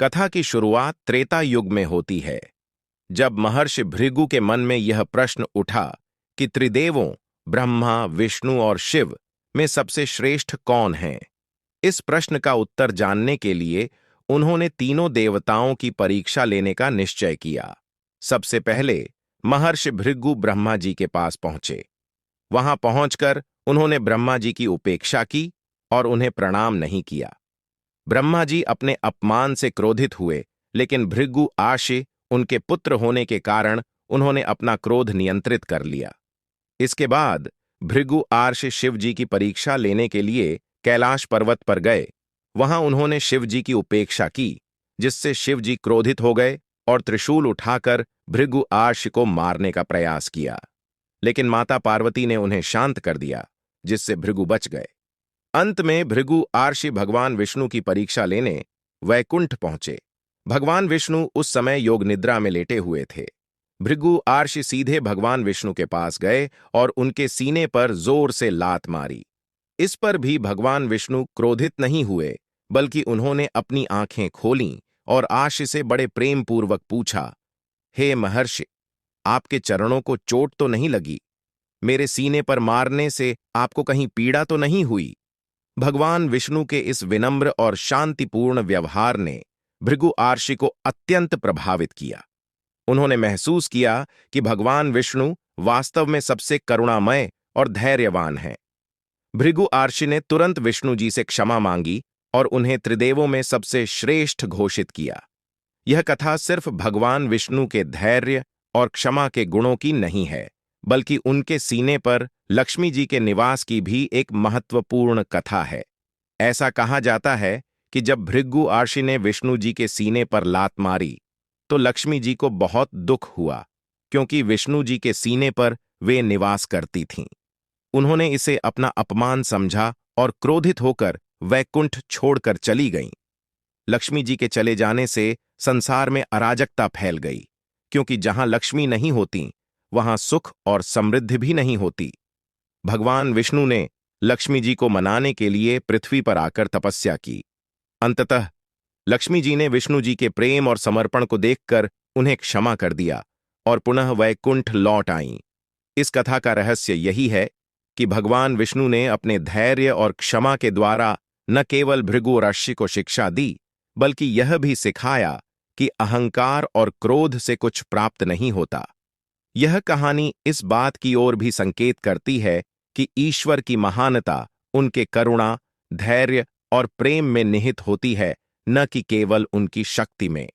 कथा की शुरुआत त्रेता युग में होती है, जब महर्षि भृगु के मन में यह प्रश्न उठा कि त्रिदेवों ब्रह्मा, विष्णु और शिव में सबसे श्रेष्ठ कौन है। इस प्रश्न का उत्तर जानने के लिए उन्होंने तीनों देवताओं की परीक्षा लेने का निश्चय किया। सबसे पहले महर्षि भृगु ब्रह्मा जी के पास पहुंचे। वहां पहुंचकर उन्होंने ब्रह्मा जी की उपेक्षा की और उन्हें प्रणाम नहीं किया। ब्रह्मा जी अपने अपमान से क्रोधित हुए, लेकिन भृगु आर्षि उनके पुत्र होने के कारण उन्होंने अपना क्रोध नियंत्रित कर लिया। इसके बाद भृगु आर्षि शिव जी की परीक्षा लेने के लिए कैलाश पर्वत पर गए। वहां उन्होंने शिव जी की उपेक्षा की, जिससे शिव जी क्रोधित हो गए और त्रिशूल उठाकर भृगु आर्षि को मारने का प्रयास किया। लेकिन माता पार्वती ने उन्हें शांत कर दिया, जिससे भृगु बच गए। अंत में भृगु आर्षि भगवान विष्णु की परीक्षा लेने वैकुंठ पहुंचे। भगवान विष्णु उस समय योग निद्रा में लेटे हुए थे। भृगु आर्षि सीधे भगवान विष्णु के पास गए और उनके सीने पर जोर से लात मारी। इस पर भी भगवान विष्णु क्रोधित नहीं हुए, बल्कि उन्होंने अपनी आंखें खोलीं और आर्षि से बड़े प्रेम पूर्वक पूछा, हे महर्षि, आपके चरणों को चोट तो नहीं लगी? मेरे सीने पर मारने से आपको कहीं पीड़ा तो नहीं हुई? भगवान विष्णु के इस विनम्र और शांतिपूर्ण व्यवहार ने भृगु आर्षि को अत्यंत प्रभावित किया। उन्होंने महसूस किया कि भगवान विष्णु वास्तव में सबसे करुणामय और धैर्यवान हैं। भृगु आर्षि ने तुरंत विष्णु जी से क्षमा मांगी और उन्हें त्रिदेवों में सबसे श्रेष्ठ घोषित किया। यह कथा सिर्फ भगवान विष्णु के धैर्य और क्षमा के गुणों की नहीं है, बल्कि उनके सीने पर लक्ष्मी जी के निवास की भी एक महत्वपूर्ण कथा है। ऐसा कहा जाता है कि जब भृगु आर्षि ने विष्णु जी के सीने पर लात मारी, तो लक्ष्मी जी को बहुत दुख हुआ, क्योंकि विष्णु जी के सीने पर वे निवास करती थीं। उन्होंने इसे अपना अपमान समझा और क्रोधित होकर वैकुंठ छोड़कर चली गईं। लक्ष्मी जी के चले जाने से संसार में अराजकता फैल गई, क्योंकि जहां लक्ष्मी नहीं होती, वहां सुख और समृद्धि भी नहीं होती। भगवान विष्णु ने लक्ष्मी जी को मनाने के लिए पृथ्वी पर आकर तपस्या की। अंततः लक्ष्मी जी ने विष्णु जी के प्रेम और समर्पण को देखकर उन्हें क्षमा कर दिया और पुनः वैकुंठ लौट आईं। इस कथा का रहस्य यही है कि भगवान विष्णु ने अपने धैर्य और क्षमा के द्वारा न केवल भृगु आर्षि को शिक्षा दी, बल्कि यह भी सिखाया कि अहंकार और क्रोध से कुछ प्राप्त नहीं होता। यह कहानी इस बात की ओर भी संकेत करती है कि ईश्वर की महानता उनके करुणा, धैर्य और प्रेम में निहित होती है, न कि केवल उनकी शक्ति में।